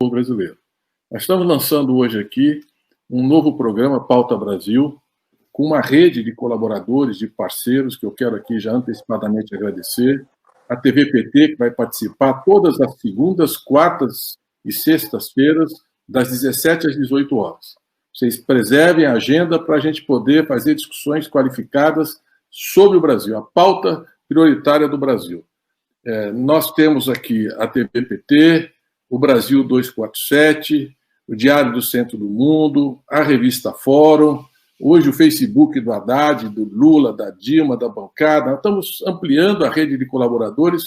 povo brasileiro. Nós estamos lançando hoje aqui um novo programa, Pauta Brasil, com uma rede de colaboradores, de parceiros, que eu quero aqui já antecipadamente agradecer, a TV PT, que vai participar todas as segundas, quartas e sextas-feiras, das 17 às 18 horas. Vocês preservem a agenda para a gente poder fazer discussões qualificadas sobre o Brasil, a pauta prioritária do Brasil. Nós temos aqui a TV PT, o Brasil 247, o Diário do Centro do Mundo, a revista Fórum, hoje o Facebook do Haddad, do Lula, da Dilma, da bancada. Nós estamos ampliando a rede de colaboradores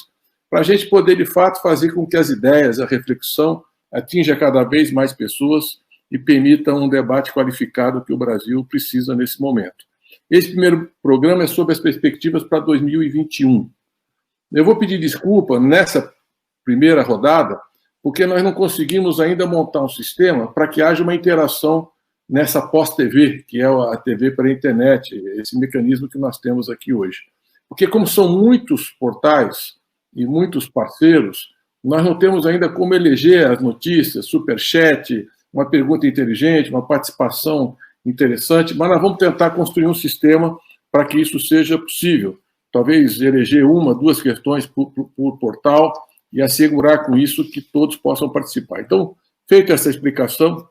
para a gente poder, de fato, fazer com que as ideias, a reflexão atinja cada vez mais pessoas e permita um debate qualificado que o Brasil precisa nesse momento. Esse primeiro programa é sobre as perspectivas para 2021. Eu vou pedir desculpa nessa primeira rodada, porque nós não conseguimos ainda montar um sistema para que haja uma interação nessa pós-TV, que é a TV para a internet, esse mecanismo que nós temos aqui hoje. Porque como são muitos portais e muitos parceiros, nós não temos ainda como eleger as notícias, superchat, uma pergunta inteligente, uma participação interessante, mas nós vamos tentar construir um sistema para que isso seja possível. Talvez eleger uma, duas questões por portal e assegurar com isso que todos possam participar. Então, feita essa explicação,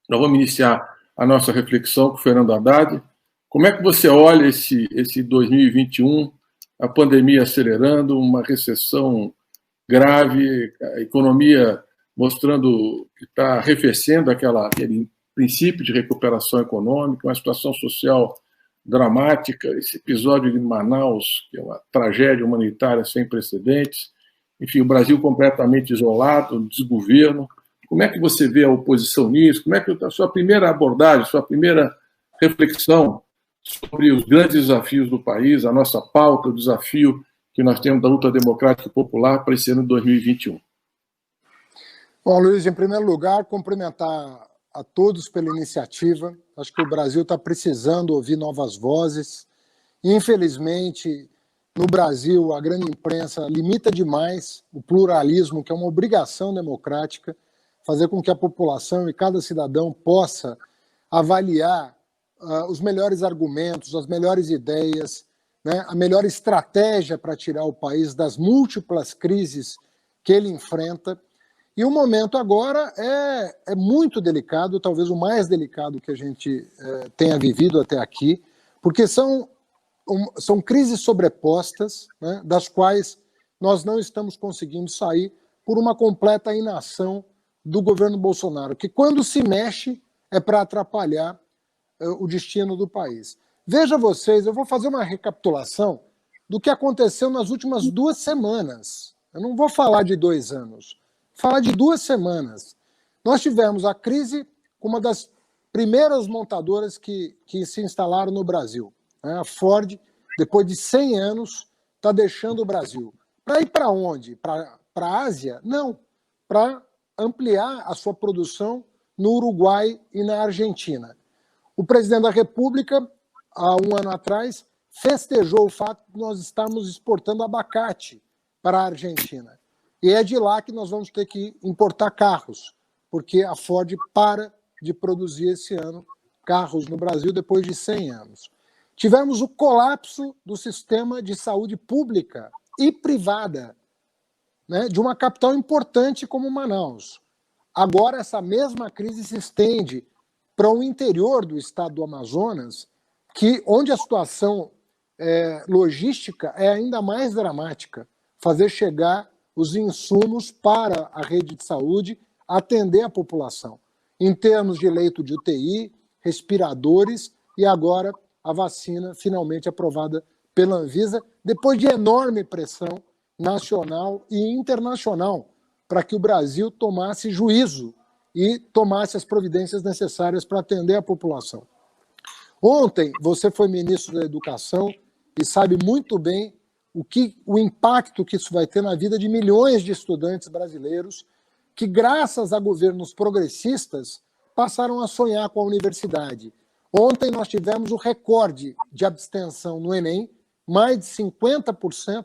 nós vamos iniciar a nossa reflexão com o Fernando Haddad. Como é que você olha esse 2021, a pandemia acelerando, uma recessão grave, a economia mostrando que está arrefecendo aquele princípio de recuperação econômica, uma situação social dramática, esse episódio de Manaus, que é uma tragédia humanitária sem precedentes, enfim, o Brasil completamente isolado, desgoverno. Como é que você vê a oposição nisso? Como é que a sua primeira abordagem, sua primeira reflexão sobre os grandes desafios do país, a nossa pauta, o desafio que nós temos da luta democrática e popular para esse ano de 2021? Bom, Luiz, em primeiro lugar, cumprimentar a todos pela iniciativa. Acho que o Brasil está precisando ouvir novas vozes. Infelizmente, no Brasil, a grande imprensa limita demais o pluralismo, que é uma obrigação democrática, fazer com que a população e cada cidadão possa avaliar os melhores argumentos, as melhores ideias, né, a melhor estratégia para tirar o país das múltiplas crises que ele enfrenta. E o momento agora é muito delicado, talvez o mais delicado que a gente tenha vivido até aqui, porque são crises sobrepostas, né, das quais nós não estamos conseguindo sair por uma completa inação do governo Bolsonaro, que quando se mexe é para atrapalhar o destino do país. Veja vocês, eu vou fazer uma recapitulação do que aconteceu nas últimas 2 semanas. Eu não vou falar de 2 anos. Falar de 2 semanas. Nós tivemos a crise com uma das primeiras montadoras que se instalaram no Brasil. A Ford, depois de 100 anos, está deixando o Brasil. Para ir para onde? Para a Ásia? Não. Para ampliar a sua produção no Uruguai e na Argentina. O presidente da República, há 1 ano atrás, festejou o fato de nós estarmos exportando abacate para a Argentina. E é de lá que nós vamos ter que importar carros, porque a Ford para de produzir esse ano carros no Brasil depois de 100 anos. Tivemos o colapso do sistema de saúde pública e privada, né, de uma capital importante como Manaus. Agora, essa mesma crise se estende para o interior do estado do Amazonas, onde a situação logística é ainda mais dramática. Fazer chegar os insumos para a rede de saúde, atender a população, em termos de leito de UTI, respiradores e agora a vacina finalmente aprovada pela Anvisa, depois de enorme pressão nacional e internacional para que o Brasil tomasse juízo e tomasse as providências necessárias para atender a população. Ontem, você foi ministro da Educação e sabe muito bem o impacto que isso vai ter na vida de milhões de estudantes brasileiros que, graças a governos progressistas, passaram a sonhar com a universidade. Ontem nós tivemos o recorde de abstenção no Enem, mais de 50%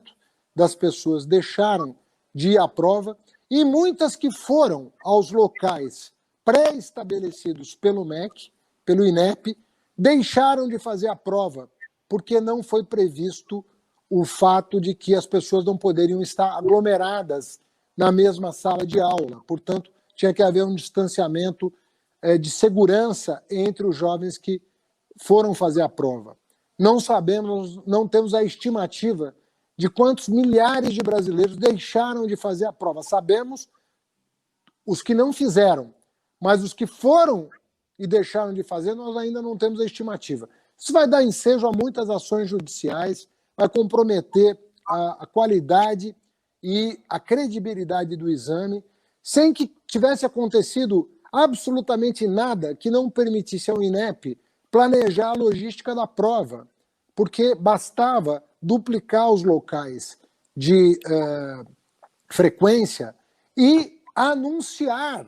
das pessoas deixaram de ir à prova, e muitas que foram aos locais pré-estabelecidos pelo MEC, pelo INEP, deixaram de fazer a prova, porque não foi previsto o fato de que as pessoas não poderiam estar aglomeradas na mesma sala de aula. Portanto, tinha que haver um distanciamento de segurança entre os jovens que foram fazer a prova. Não sabemos, não temos a estimativa de quantos milhares de brasileiros deixaram de fazer a prova. Sabemos os que não fizeram, mas os que foram e deixaram de fazer, nós ainda não temos a estimativa. Isso vai dar ensejo a muitas ações judiciais, vai comprometer a qualidade e a credibilidade do exame, sem que tivesse acontecido absolutamente nada que não permitisse ao INEP planejar a logística da prova, porque bastava duplicar os locais de frequência e anunciar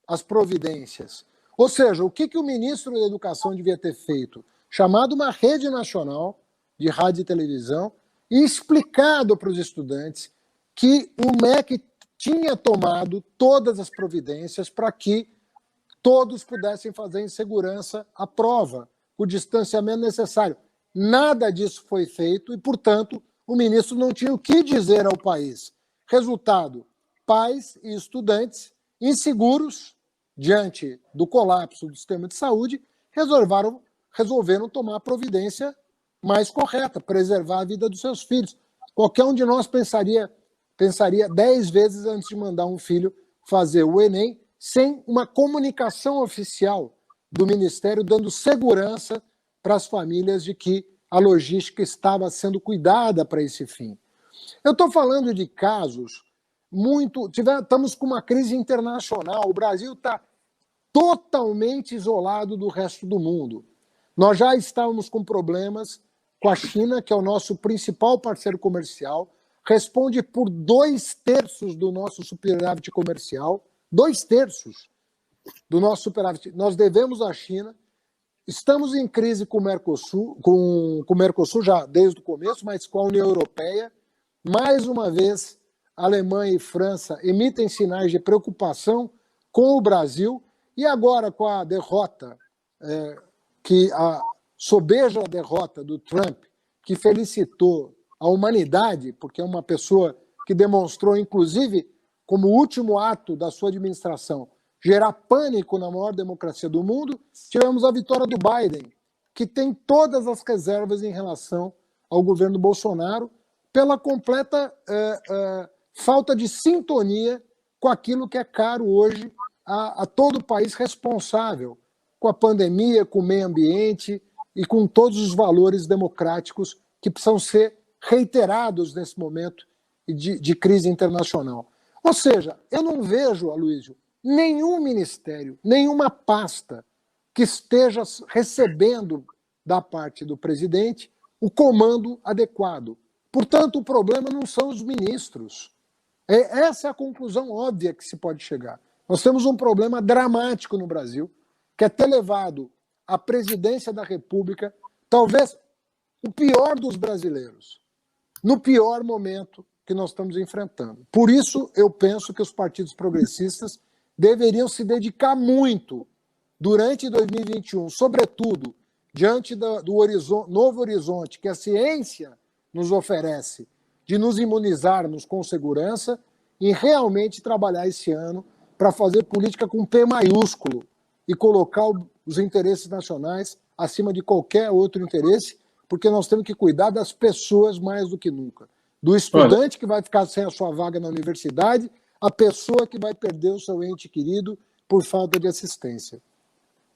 as providências. Ou seja, o que o ministro da Educação devia ter feito? Chamado uma rede nacional de rádio e televisão e explicado para os estudantes que o MEC tinha tomado todas as providências para que todos pudessem fazer em segurança a prova, o distanciamento necessário. Nada disso foi feito e, portanto, o ministro não tinha o que dizer ao país. Resultado, pais e estudantes inseguros diante do colapso do sistema de saúde resolveram tomar a providência mais correta, preservar a vida dos seus filhos. Qualquer um de nós pensaria 10 vezes antes de mandar um filho fazer o Enem sem uma comunicação oficial do Ministério dando segurança para as famílias de que a logística estava sendo cuidada para esse fim. Eu estou falando de casos estamos com uma crise internacional, o Brasil está totalmente isolado do resto do mundo. Nós já estávamos com problemas com a China, que é o nosso principal parceiro comercial, responde por 2/3 do nosso superávit comercial, 2/3 do nosso superávit. Nós devemos à China, estamos em crise com o Mercosul já desde o começo, mas com a União Europeia. Mais uma vez, Alemanha e França emitem sinais de preocupação com o Brasil e agora com a derrota, a sobeja derrota do Trump, que felicitou a humanidade, porque é uma pessoa que demonstrou, inclusive, como último ato da sua administração, gerar pânico na maior democracia do mundo, tivemos a vitória do Biden, que tem todas as reservas em relação ao governo Bolsonaro, pela completa falta de sintonia com aquilo que é caro hoje a todo o país responsável, com a pandemia, com o meio ambiente e com todos os valores democráticos que precisam ser reiterados nesse momento de crise internacional. Ou seja, eu não vejo, Aloysio, nenhum ministério, nenhuma pasta que esteja recebendo da parte do presidente o comando adequado. Portanto, o problema não são os ministros. Essa é a conclusão óbvia que se pode chegar. Nós temos um problema dramático no Brasil, que é ter levado a presidência da República, talvez o pior dos brasileiros, no pior momento que nós estamos enfrentando. Por isso, eu penso que os partidos progressistas deveriam se dedicar muito durante 2021, sobretudo diante do novo horizonte que a ciência nos oferece, de nos imunizarmos com segurança e realmente trabalhar esse ano para fazer política com P maiúsculo e colocar os interesses nacionais acima de qualquer outro interesse, porque nós temos que cuidar das pessoas mais do que nunca. Do estudante que vai ficar sem a sua vaga na universidade, a pessoa que vai perder o seu ente querido por falta de assistência.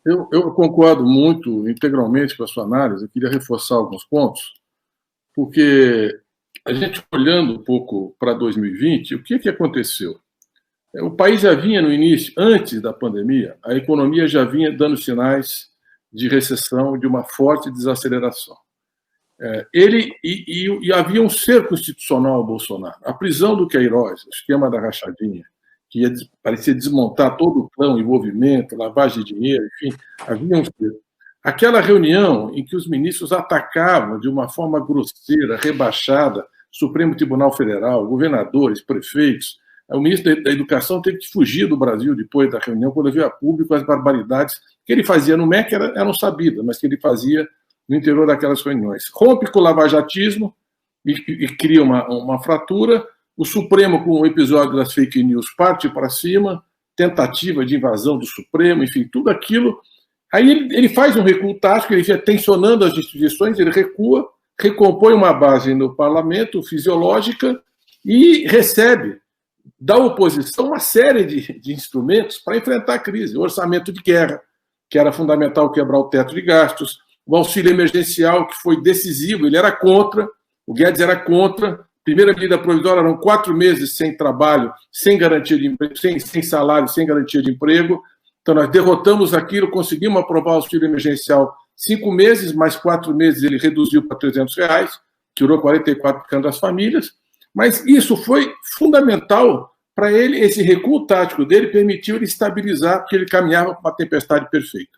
Eu concordo muito, integralmente com a sua análise. Eu queria reforçar alguns pontos, porque a gente olhando um pouco para 2020, o que aconteceu? O país já vinha no início, antes da pandemia, a economia já vinha dando sinais de recessão, de uma forte desaceleração. E havia um cerco institucional ao Bolsonaro. A prisão do Queiroz, o esquema da rachadinha, que parecia desmontar todo o plano, envolvimento, lavagem de dinheiro, enfim, havia um cerco. Aquela reunião em que os ministros atacavam de uma forma grosseira, rebaixada, Supremo Tribunal Federal, governadores, prefeitos, O ministro da Educação teve que fugir do Brasil depois da reunião, quando veio a público as barbaridades que ele fazia no MEC eram sabidas, mas que ele fazia no interior daquelas reuniões. Rompe com o lavajatismo e cria uma fratura. O Supremo, com o episódio das fake news, parte para cima, tentativa de invasão do Supremo, enfim, tudo aquilo. Aí ele faz um recuo tático, ele ia tensionando as instituições, ele recua, recompõe uma base no parlamento fisiológica e recebe da oposição uma série de instrumentos para enfrentar a crise. O orçamento de guerra, que era fundamental quebrar o teto de gastos, o auxílio emergencial, que foi decisivo, ele era contra, o Guedes era contra. Primeira medida provisória eram 4 meses sem trabalho, sem garantia de emprego, sem salário, sem garantia de emprego. Então, nós derrotamos aquilo, conseguimos aprovar o auxílio emergencial 5 meses, mais 4 meses ele reduziu para R$300, tirou 44% das famílias. Mas isso foi fundamental para ele, esse recuo tático dele permitiu ele estabilizar, porque ele caminhava para uma tempestade perfeita.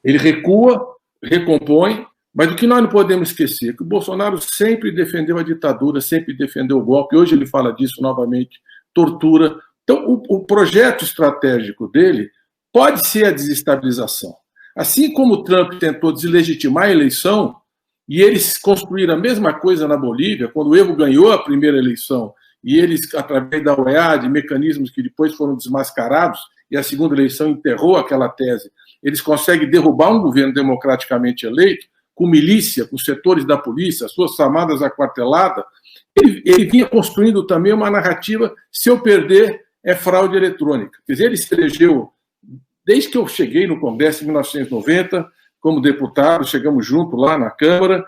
Ele recua, recompõe, mas o que nós não podemos esquecer é que o Bolsonaro sempre defendeu a ditadura, sempre defendeu o golpe, hoje ele fala disso novamente, tortura. Então, o projeto estratégico dele pode ser a desestabilização. Assim como o Trump tentou deslegitimar a eleição, e eles construíram a mesma coisa na Bolívia, quando o Evo ganhou a primeira eleição, e eles, através da OEA, de mecanismos que depois foram desmascarados, e a segunda eleição enterrou aquela tese, eles conseguem derrubar um governo democraticamente eleito, com milícia, com setores da polícia, as suas chamadas aquarteladas. Ele vinha construindo também uma narrativa, se eu perder, é fraude eletrônica. Quer dizer, ele se elegeu, desde que eu cheguei no Congresso em 1990, como deputado, chegamos juntos lá na Câmara,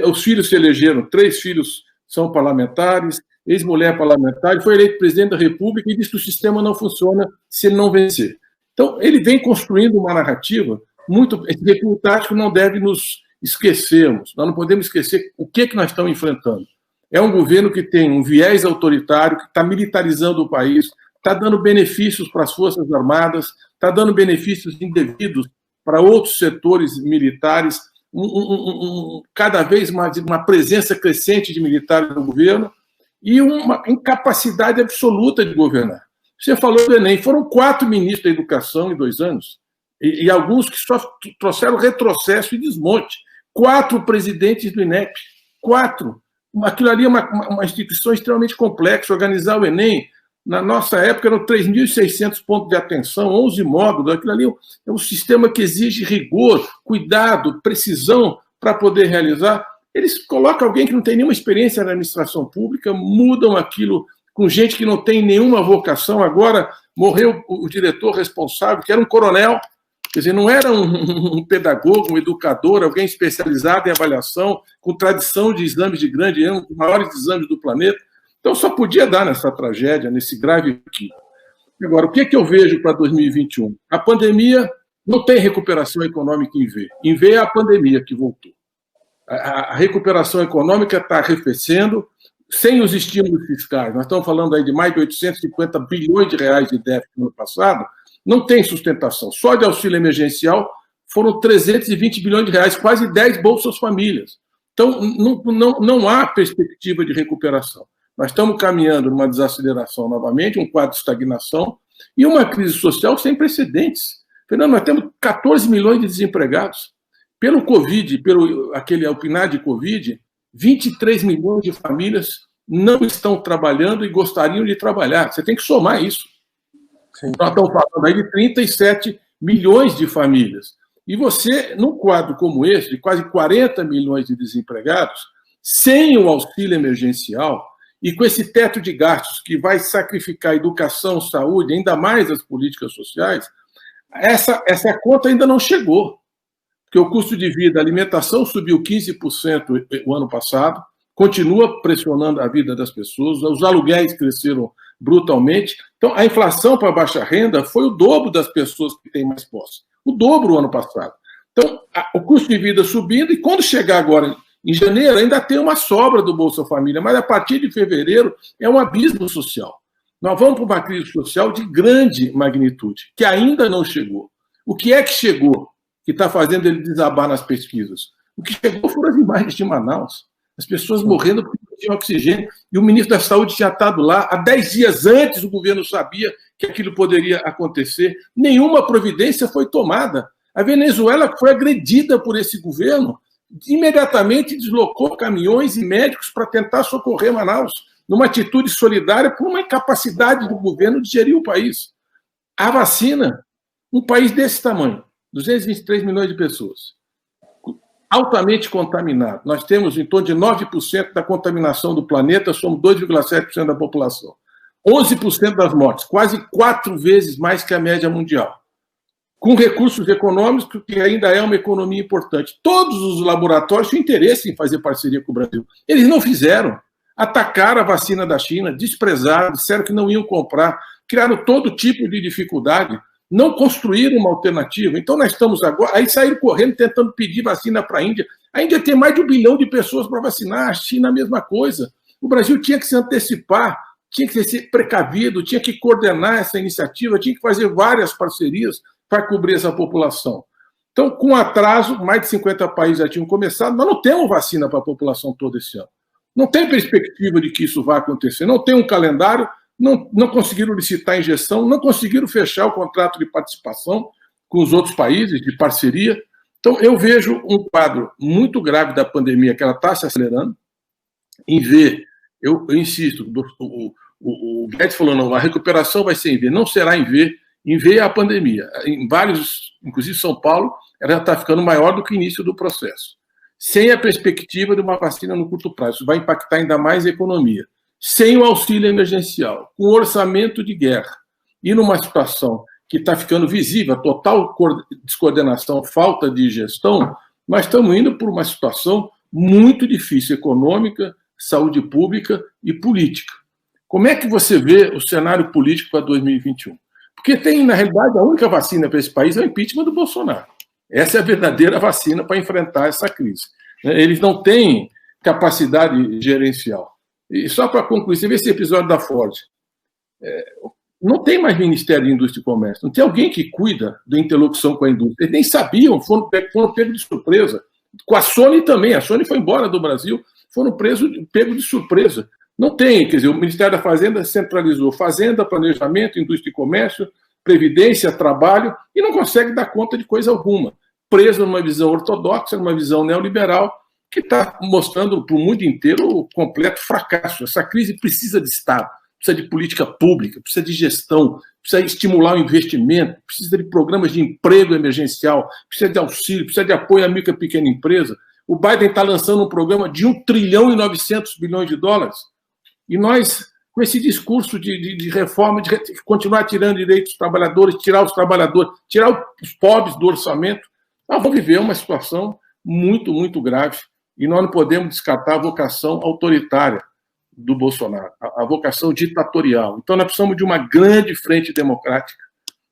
os filhos se elegeram, 3 filhos são parlamentares, ex-mulher parlamentar, foi eleito presidente da República e disse que o sistema não funciona se ele não vencer. Então, ele vem construindo uma narrativa muito... Esse recuo tático não deve nos esquecermos, nós não podemos esquecer o que nós estamos enfrentando. É um governo que tem um viés autoritário, que está militarizando o país, está dando benefícios para as Forças Armadas, está dando benefícios indevidos para outros setores militares, cada vez mais uma presença crescente de militares no governo e uma incapacidade absoluta de governar. Você falou do Enem, foram 4 ministros da Educação em 2 anos, e alguns que só trouxeram retrocesso e desmonte. 4 presidentes do INEP, 4. Aquilo ali é uma instituição extremamente complexa. Organizar o Enem, na nossa época, eram 3.600 pontos de atenção, 11 módulos. Aquilo ali é um sistema que exige rigor, cuidado, precisão para poder realizar. Eles colocam alguém que não tem nenhuma experiência na administração pública, mudam aquilo com gente que não tem nenhuma vocação. Agora morreu o diretor responsável, que era um coronel, quer dizer, não era um pedagogo, um educador, alguém especializado em avaliação, com tradição de exames de grande ângulo, os maiores exames do planeta. Então, só podia dar nessa tragédia, nesse grave aqui. Agora, o que eu vejo para 2021? A pandemia não tem recuperação econômica em V. Em V é a pandemia que voltou. A recuperação econômica está arrefecendo, sem os estímulos fiscais. Nós estamos falando aí de mais de 850 bilhões de reais de déficit no ano passado. Não tem sustentação. Só de auxílio emergencial foram 320 bilhões de reais, quase 10 bolsas famílias. Então, não há perspectiva de recuperação. Nós estamos caminhando numa desaceleração novamente, um quadro de estagnação e uma crise social sem precedentes. Fernando, nós temos 14 milhões de desempregados. Pelo Covid, pelo aquele PNAD de Covid, 23 milhões de famílias não estão trabalhando e gostariam de trabalhar. Você tem que somar isso. Sim. Nós estamos falando aí de 37 milhões de famílias. E você, num quadro como esse, de quase 40 milhões de desempregados, sem o auxílio emergencial e com esse teto de gastos que vai sacrificar educação, saúde, ainda mais as políticas sociais, essa conta ainda não chegou. Porque o custo de vida, a alimentação subiu 15% o ano passado, continua pressionando a vida das pessoas, os aluguéis cresceram brutalmente. Então, a inflação para baixa renda foi o dobro das pessoas que têm mais posse. O dobro o ano passado. Então, o custo de vida subindo, e quando chegar agora, em janeiro, ainda tem uma sobra do Bolsa Família, mas a partir de fevereiro é um abismo social. Nós vamos para uma crise social de grande magnitude, que ainda não chegou. O que é que chegou, que está fazendo ele desabar nas pesquisas? O que chegou foram as imagens de Manaus. As pessoas morrendo porque não tinha oxigênio, e o ministro da Saúde tinha estado lá. Há 10 dias antes, o governo sabia que aquilo poderia acontecer. Nenhuma providência foi tomada. A Venezuela foi agredida por esse governo, imediatamente deslocou caminhões e médicos para tentar socorrer Manaus, numa atitude solidária por uma incapacidade do governo de gerir o país. A vacina, um país desse tamanho, 223 milhões de pessoas, altamente contaminado. Nós temos em torno de 9% da contaminação do planeta, somos 2,7% da população. 11% das mortes, quase 4 vezes mais que a média mundial. Com recursos econômicos, que ainda é uma economia importante. Todos os laboratórios tinham interesse em fazer parceria com o Brasil. Eles não fizeram. Atacaram a vacina da China, desprezaram, disseram que não iam comprar, criaram todo tipo de dificuldade, não construíram uma alternativa. Então, nós estamos agora... Aí saíram correndo, tentando pedir vacina para a Índia. A Índia tem mais de 1 bilhão de pessoas para vacinar, a China a mesma coisa. O Brasil tinha que se antecipar, tinha que ser precavido, tinha que coordenar essa iniciativa, tinha que fazer várias parcerias para cobrir essa população. Então, com atraso, mais de 50 países já tinham começado, nós não temos vacina para a população toda esse ano. Não tem perspectiva de que isso vai acontecer, não tem um calendário, não conseguiram licitar a injeção, não conseguiram fechar o contrato de participação com os outros países, de parceria. Então, eu vejo um quadro muito grave da pandemia, que ela está se acelerando, em V. Eu insisto, o Guedes falou, não, a recuperação vai ser em V, não será em V. Em V é a pandemia. Em vários, inclusive São Paulo, ela já está ficando maior do que o início do processo. Sem a perspectiva de uma vacina no curto prazo. Isso vai impactar ainda mais a economia. Sem o auxílio emergencial, com orçamento de guerra, e numa situação que está ficando visível, a total descoordenação, falta de gestão, nós estamos indo por uma situação muito difícil, econômica, saúde pública e política. Como é que você vê o cenário político para 2021? Porque tem, na realidade, a única vacina para esse país é o impeachment do Bolsonaro. Essa é a verdadeira vacina para enfrentar essa crise. Eles não têm capacidade gerencial. E só para concluir, você vê esse episódio da Ford. Não tem mais Ministério de Indústria e Comércio. Não tem alguém que cuida da interlocução com a indústria. Eles nem sabiam, foram pegos de surpresa. Com a Sony também. A Sony foi embora do Brasil, foram pegos de surpresa. Não tem, quer dizer, o Ministério da Fazenda centralizou Fazenda, Planejamento, Indústria e Comércio, Previdência, Trabalho, e não consegue dar conta de coisa alguma. Preso numa visão ortodoxa, numa visão neoliberal, que está mostrando para o mundo inteiro o completo fracasso. Essa crise precisa de Estado, precisa de política pública, precisa de gestão, precisa investimar o investimento, precisa de programas de emprego emergencial, precisa de auxílio, precisa de apoio à micro e pequena empresa. O Biden está lançando um programa de 1 trilhão e 900 bilhões de dólares. E nós, com esse discurso de reforma, de continuar tirando direitos dos trabalhadores, tirar os pobres do orçamento, nós vamos viver uma situação muito, muito grave. E nós não podemos descartar a vocação autoritária do Bolsonaro, a vocação ditatorial. Então, nós precisamos de uma grande frente democrática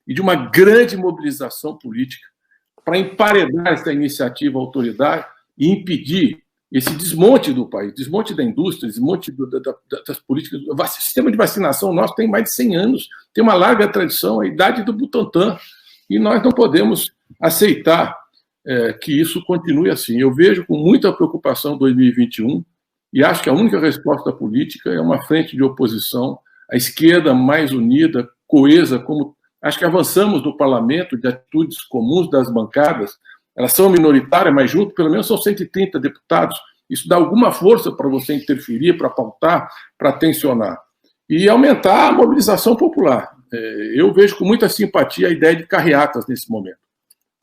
e de uma grande mobilização política para emparedar essa iniciativa autoritária e impedir esse desmonte do país, desmonte da indústria, desmonte das políticas. O sistema de vacinação nosso tem mais de 100 anos, tem uma larga tradição, a idade do Butantan, e nós não podemos aceitar que isso continue assim. Eu vejo com muita preocupação 2021 e acho que a única resposta política é uma frente de oposição, a esquerda mais unida, coesa, como acho que avançamos no parlamento de atitudes comuns das bancadas. Elas são minoritárias, mas junto, pelo menos, são 130 deputados. Isso dá alguma força para você interferir, para pautar, para tensionar. E aumentar a mobilização popular. Eu vejo com muita simpatia a ideia de carreatas nesse momento,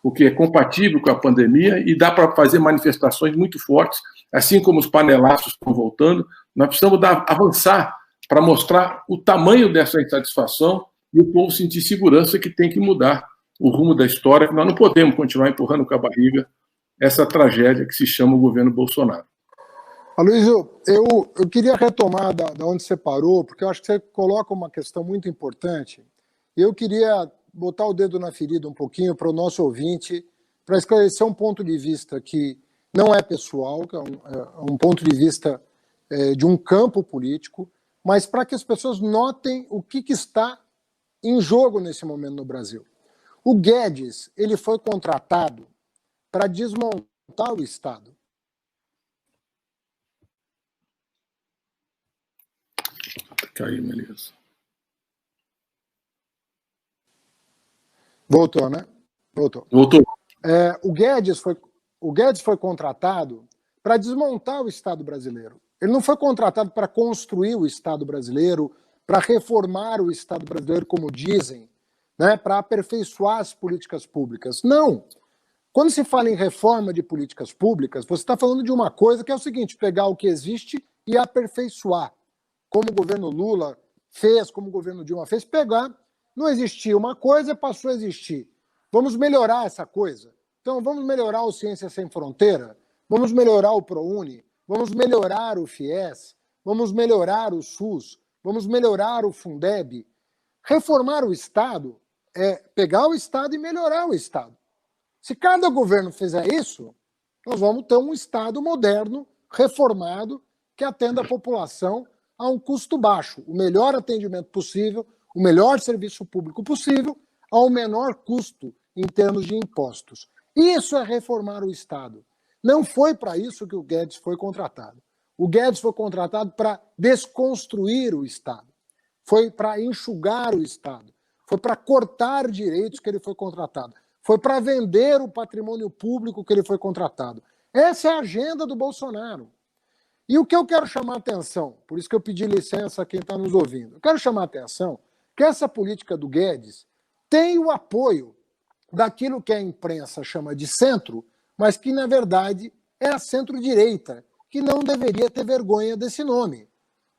porque é compatível com a pandemia e dá para fazer manifestações muito fortes, assim como os panelaços estão voltando. Nós precisamos avançar para mostrar o tamanho dessa insatisfação e o povo sentir segurança que tem que mudar o rumo da história, que nós não podemos continuar empurrando com a barriga essa tragédia que se chama o governo Bolsonaro. Aloysio, eu queria retomar da onde você parou, porque eu acho que você coloca uma questão muito importante. Eu queria botar o dedo na ferida um pouquinho para o nosso ouvinte, para esclarecer um ponto de vista que não é pessoal, que é um ponto de vista de um campo político, mas para que as pessoas notem o que está em jogo nesse momento no Brasil. O Guedes, ele foi contratado para desmontar o Estado. Caiu, Melissa. Voltou, né? Voltou. Voltou. O Guedes foi contratado para desmontar o Estado brasileiro. Ele não foi contratado para construir o Estado brasileiro, para reformar o Estado brasileiro, como dizem, né, para aperfeiçoar as políticas públicas. Não. Quando se fala em reforma de políticas públicas, você está falando de uma coisa que é o seguinte: pegar o que existe e aperfeiçoar. Como o governo Lula fez, como o governo Dilma fez, pegar, não existia uma coisa, passou a existir. Vamos melhorar essa coisa. Então, vamos melhorar o Ciência Sem Fronteira, vamos melhorar o ProUni, vamos melhorar o FIES, vamos melhorar o SUS, vamos melhorar o Fundeb. Reformar o Estado é pegar o Estado e melhorar o Estado. Se cada governo fizer isso, nós vamos ter um Estado moderno, reformado, que atenda a população a um custo baixo, o melhor atendimento possível, o melhor serviço público possível, ao menor custo em termos de impostos. Isso é reformar o Estado. Não foi para isso que o Guedes foi contratado. O Guedes foi contratado para desconstruir o Estado. Foi para enxugar o Estado. Foi para cortar direitos que ele foi contratado. Foi para vender o patrimônio público que ele foi contratado. Essa é a agenda do Bolsonaro. E o que eu quero chamar a atenção, por isso que eu pedi licença a quem está nos ouvindo, eu quero chamar a atenção que essa política do Guedes tem o apoio daquilo que a imprensa chama de centro, mas que, na verdade, é a centro-direita, que não deveria ter vergonha desse nome.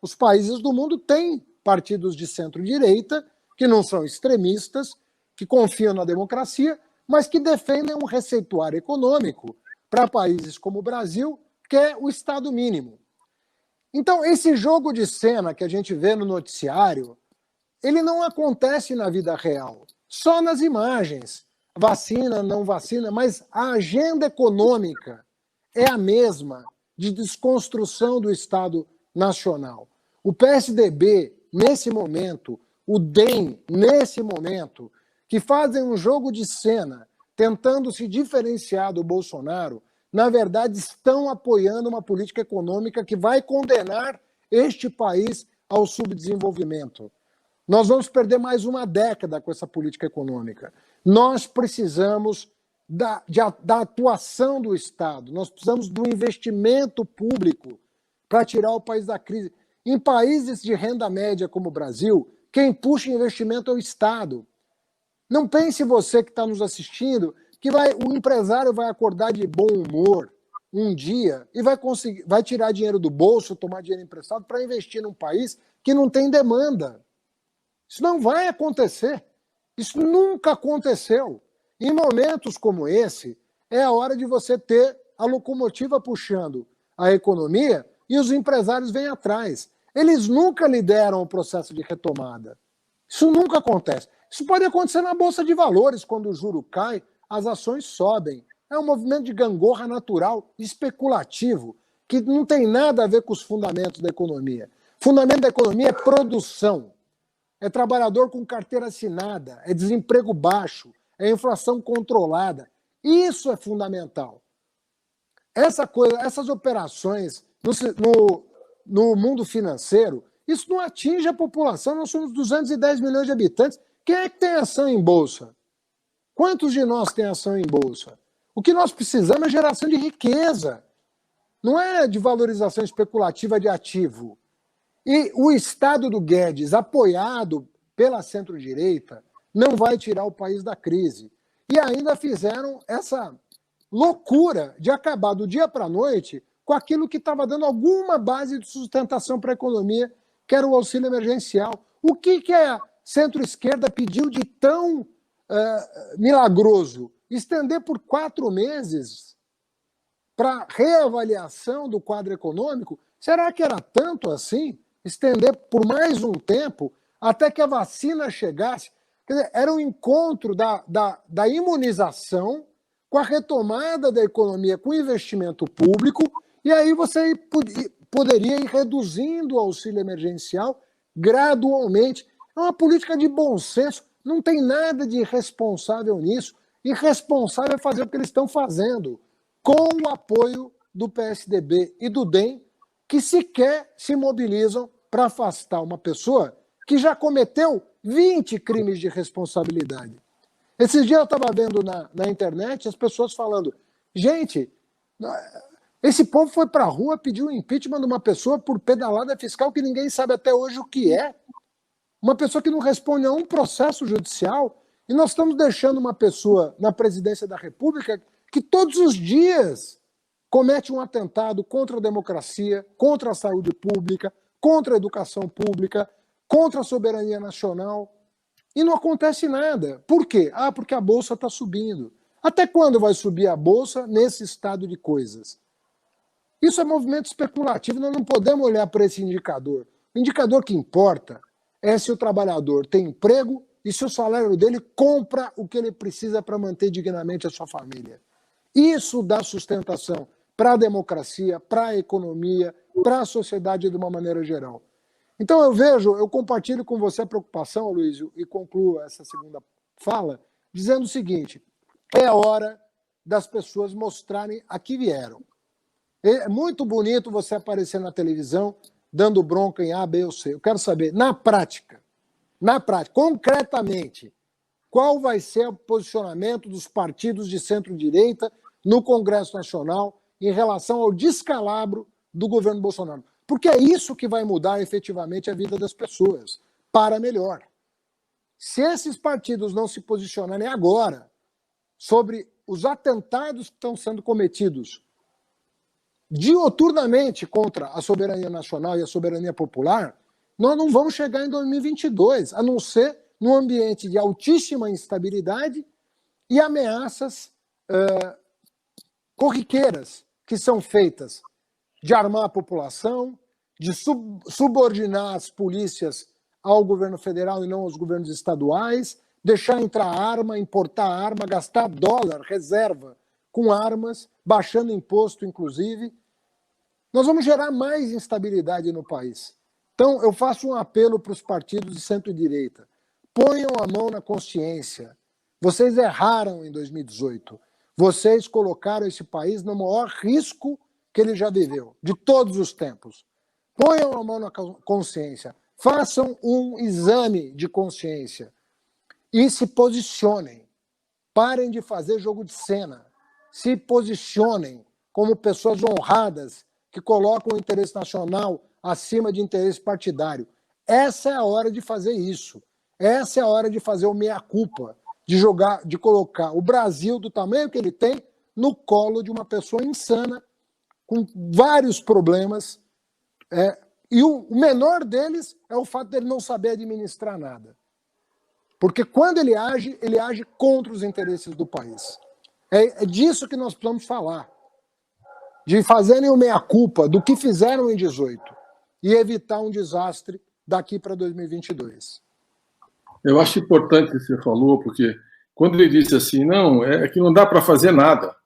Os países do mundo têm partidos de centro-direita, que não são extremistas, que confiam na democracia, mas que defendem um receituário econômico para países como o Brasil, que é o Estado mínimo. Então, esse jogo de cena que a gente vê no noticiário, ele não acontece na vida real, só nas imagens. Vacina, não vacina, mas a agenda econômica é a mesma de desconstrução do Estado nacional. O PSDB, nesse momento, o DEM, nesse momento, que fazem um jogo de cena tentando se diferenciar do Bolsonaro, na verdade estão apoiando uma política econômica que vai condenar este país ao subdesenvolvimento. Nós vamos perder mais uma década com essa política econômica. Nós precisamos da atuação do Estado, nós precisamos do investimento público para tirar o país da crise. Em países de renda média como o Brasil, quem puxa investimento é o Estado. Não pense você que está nos assistindo que o empresário vai acordar de bom humor um dia e vai tirar dinheiro do bolso, tomar dinheiro emprestado para investir num país que não tem demanda. Isso não vai acontecer. Isso nunca aconteceu. Em momentos como esse, é a hora de você ter a locomotiva puxando a economia e os empresários vêm atrás. Eles nunca lideram o processo de retomada. Isso nunca acontece. Isso pode acontecer na Bolsa de Valores, quando o juro cai, as ações sobem. É um movimento de gangorra natural, especulativo, que não tem nada a ver com os fundamentos da economia. O fundamento da economia é produção. É trabalhador com carteira assinada, é desemprego baixo, é inflação controlada. Isso é fundamental. Essas operações no mundo financeiro, isso não atinge a população. Nós somos 210 milhões de habitantes. Quem é que tem ação em bolsa? Quantos de nós têm ação em bolsa? O que nós precisamos é geração de riqueza. Não é de valorização especulativa de ativo. E o Estado do Guedes, apoiado pela centro-direita, não vai tirar o país da crise. E ainda fizeram essa loucura de acabar do dia para a noite com aquilo que estava dando alguma base de sustentação para a economia, que era o auxílio emergencial. O que a centro-esquerda pediu de tão milagroso? Estender por 4 meses para reavaliação do quadro econômico? Será que era tanto assim? Estender por mais um tempo até que a vacina chegasse? Quer dizer, era um encontro da imunização com a retomada da economia, com o investimento público, e aí você poderia ir reduzindo o auxílio emergencial gradualmente. É uma política de bom senso, não tem nada de irresponsável nisso. Irresponsável é fazer o que eles estão fazendo, com o apoio do PSDB e do DEM, que sequer se mobilizam para afastar uma pessoa que já cometeu 20 crimes de responsabilidade. Esses dias eu estava vendo na internet as pessoas falando, gente, esse povo foi para a rua pedir o impeachment de uma pessoa por pedalada fiscal que ninguém sabe até hoje o que é. Uma pessoa que não responde a um processo judicial, e nós estamos deixando uma pessoa na presidência da República que todos os dias comete um atentado contra a democracia, contra a saúde pública, contra a educação pública, contra a soberania nacional, e não acontece nada. Por quê? Porque a Bolsa está subindo. Até quando vai subir a Bolsa nesse estado de coisas? Isso é movimento especulativo, nós não podemos olhar para esse indicador. O indicador que importa é se o trabalhador tem emprego e se o salário dele compra o que ele precisa para manter dignamente a sua família. Isso dá sustentação para a democracia, para a economia, para a sociedade de uma maneira geral. Então eu compartilho com você a preocupação, Aloysio, e concluo essa segunda fala, dizendo o seguinte, é hora das pessoas mostrarem a que vieram. É muito bonito você aparecer na televisão dando bronca em A, B ou C. Eu quero saber, na prática, concretamente, qual vai ser o posicionamento dos partidos de centro-direita no Congresso Nacional em relação ao descalabro do governo Bolsonaro? Porque é isso que vai mudar efetivamente a vida das pessoas, para melhor. Se esses partidos não se posicionarem agora sobre os atentados que estão sendo cometidos diuturnamente contra a soberania nacional e a soberania popular, nós não vamos chegar em 2022, a não ser num ambiente de altíssima instabilidade e ameaças corriqueiras que são feitas de armar a população, de subordinar as polícias ao governo federal e não aos governos estaduais, deixar entrar arma, importar arma, gastar dólar, reserva com armas, baixando imposto, inclusive. Nós vamos gerar mais instabilidade no país. Então, eu faço um apelo para os partidos de centro-direita. Ponham a mão na consciência. Vocês erraram em 2018. Vocês colocaram esse país no maior risco que ele já viveu, de todos os tempos. Ponham a mão na consciência. Façam um exame de consciência. E se posicionem. Parem de fazer jogo de cena. Se posicionem como pessoas honradas que colocam o interesse nacional acima de interesse partidário. Essa é a hora de fazer isso. Essa é a hora de fazer o meia-culpa, de colocar o Brasil, do tamanho que ele tem, no colo de uma pessoa insana, com vários problemas. E o menor deles é o fato dele não saber administrar nada. Porque quando ele age contra os interesses do país. É disso que nós precisamos falar. De fazerem o meia-culpa do que fizeram em 2018 e evitar um desastre daqui para 2022. Eu acho importante o que você falou, porque quando ele disse assim, não, é que não dá para fazer nada.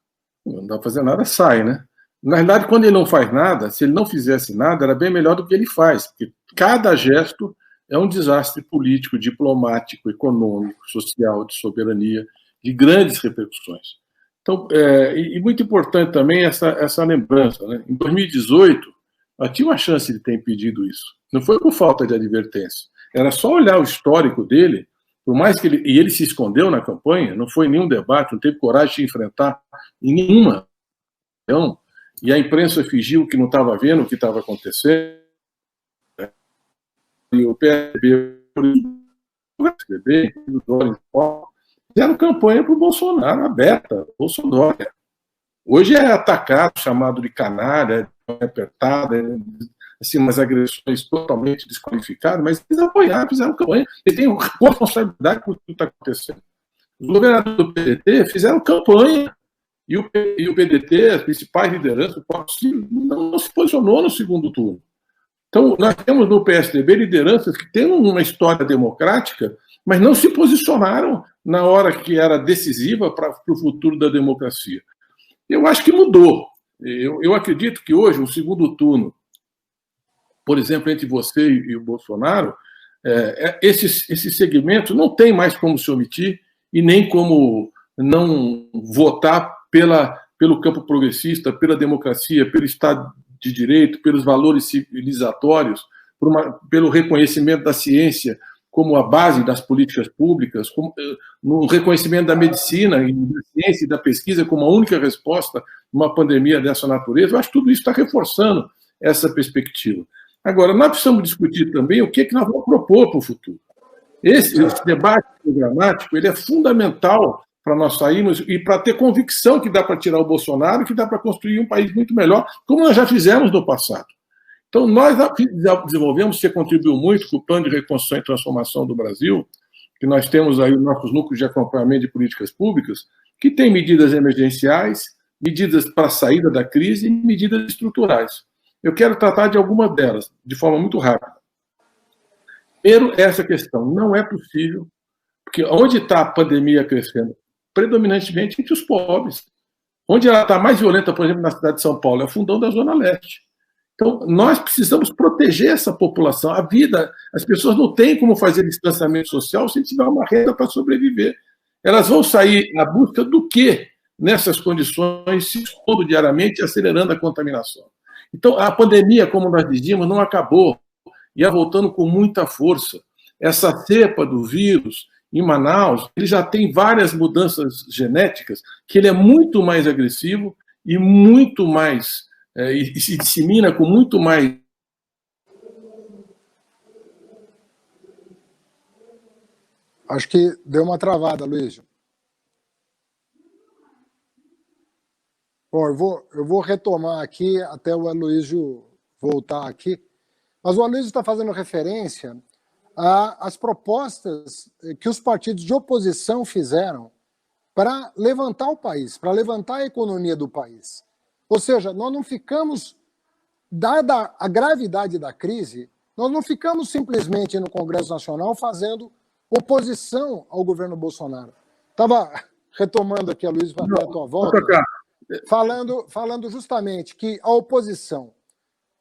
Não dá para fazer nada, sai, né? Na verdade, quando ele não faz nada, se ele não fizesse nada, era bem melhor do que ele faz, porque cada gesto é um desastre político, diplomático, econômico, social, de soberania, de grandes repercussões. Então, e muito importante também essa lembrança, né? Em 2018, nós tínhamos uma chance de ter impedido isso. Não foi por falta de advertência. Era só olhar o histórico dele, por mais que ele se escondeu na campanha, não foi nenhum debate, não teve coragem de enfrentar em nenhuma. E a imprensa fingiu que não estava vendo o que estava acontecendo. E o PSDB, fizeram campanha para o Bolsonaro, aberta, Bolsonaro. Hoje é atacado, chamado de canalha, apertada, assim, umas agressões totalmente desqualificadas, mas eles apoiaram, fizeram campanha, e têm responsabilidade por tudo que está acontecendo. Os governadores do PDT fizeram campanha, e o PDT, as principais lideranças, não se posicionou no segundo turno. Então, nós temos no PSDB lideranças que têm uma história democrática, mas não se posicionaram na hora que era decisiva para o futuro da democracia. Eu acho que mudou. Eu acredito que hoje, o segundo turno, por exemplo, entre você e o Bolsonaro, esse segmento não tem mais como se omitir e nem como não votar pelo campo progressista, pela democracia, pelo Estado de Direito, pelos valores civilizatórios, pelo reconhecimento da ciência como a base das políticas públicas, no reconhecimento da medicina e da ciência e da pesquisa como a única resposta a uma pandemia dessa natureza. Eu acho que tudo isso está reforçando essa perspectiva. Agora, nós precisamos discutir também o que nós vamos propor para o futuro. Esse debate programático ele é fundamental para nós sairmos e para ter convicção que dá para tirar o Bolsonaro, que dá para construir um país muito melhor, como nós já fizemos no passado. Então, nós desenvolvemos, você contribuiu muito com o Plano de Reconstrução e Transformação do Brasil, que nós temos aí os nossos núcleos de acompanhamento de políticas públicas, que tem medidas emergenciais, medidas para a saída da crise e medidas estruturais. Eu quero tratar de algumas delas, de forma muito rápida. Primeiro, essa questão. Não é possível, porque onde está a pandemia crescendo? Predominantemente entre os pobres. Onde ela está mais violenta, por exemplo, na cidade de São Paulo, é o fundão da Zona Leste. Então, nós precisamos proteger essa população. A vida, as pessoas não têm como fazer distanciamento social se tiver uma renda para sobreviver. Elas vão sair na busca do quê nessas condições, se expondo diariamente e acelerando a contaminação. Então, a pandemia, como nós dizíamos, não acabou. Ia voltando com muita força. Essa cepa do vírus, em Manaus, ele já tem várias mudanças genéticas, que ele é muito mais agressivo e muito mais... e se dissemina com muito mais... Acho que deu uma travada, Luiz. Bom, eu vou retomar aqui até o Aloysio voltar aqui. Mas o Aloysio está fazendo referência às propostas que os partidos de oposição fizeram para levantar o país, para levantar a economia do país. Ou seja, nós não ficamos, dada a gravidade da crise, nós não ficamos simplesmente no Congresso Nacional fazendo oposição ao governo Bolsonaro. Estava retomando aqui, Aloysio, para dar a tua volta, falando justamente que a oposição,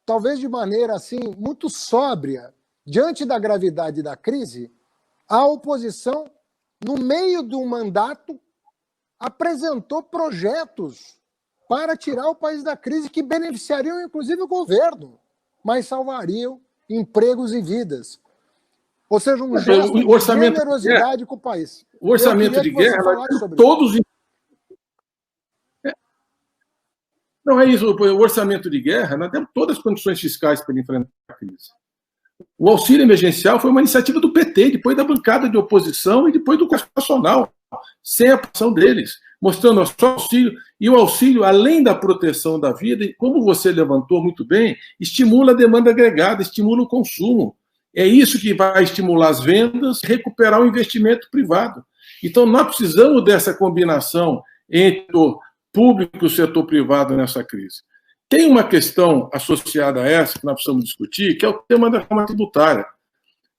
talvez de maneira assim muito sóbria, diante da gravidade da crise, a oposição, no meio do mandato, apresentou projetos para tirar o país da crise que beneficiariam inclusive o governo, mas salvariam empregos e vidas. Ou seja, um gesto de generosidade com o país. O orçamento de guerra, todos... Não é isso, o orçamento de guerra, nós temos todas as condições fiscais para enfrentar a crise. O auxílio emergencial foi uma iniciativa do PT, depois da bancada de oposição e depois do Congresso Nacional, sem a ação deles, mostrando só auxílio. E o auxílio, além da proteção da vida, como você levantou muito bem, estimula a demanda agregada, estimula o consumo. É isso que vai estimular as vendas e recuperar o investimento privado. Então, nós precisamos dessa combinação entre o público e o setor privado nessa crise. Tem uma questão associada a essa que nós precisamos discutir, que é o tema da reforma tributária.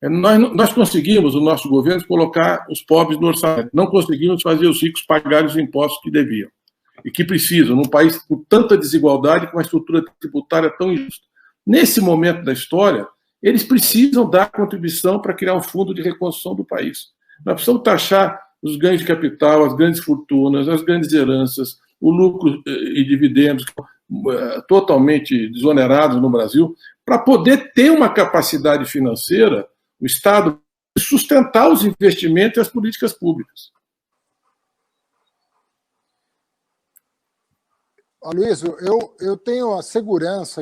Nós conseguimos, o nosso governo, colocar os pobres no orçamento. Não conseguimos fazer os ricos pagarem os impostos que deviam e que precisam, num país com tanta desigualdade, com uma estrutura tributária tão injusta. Nesse momento da história, eles precisam dar contribuição para criar um fundo de reconstrução do país. Nós precisamos taxar os ganhos de capital, as grandes fortunas, as grandes heranças, o lucro e dividendos totalmente desonerados no Brasil, para poder ter uma capacidade financeira, o Estado, sustentar os investimentos e as políticas públicas. Aloysio, eu tenho a segurança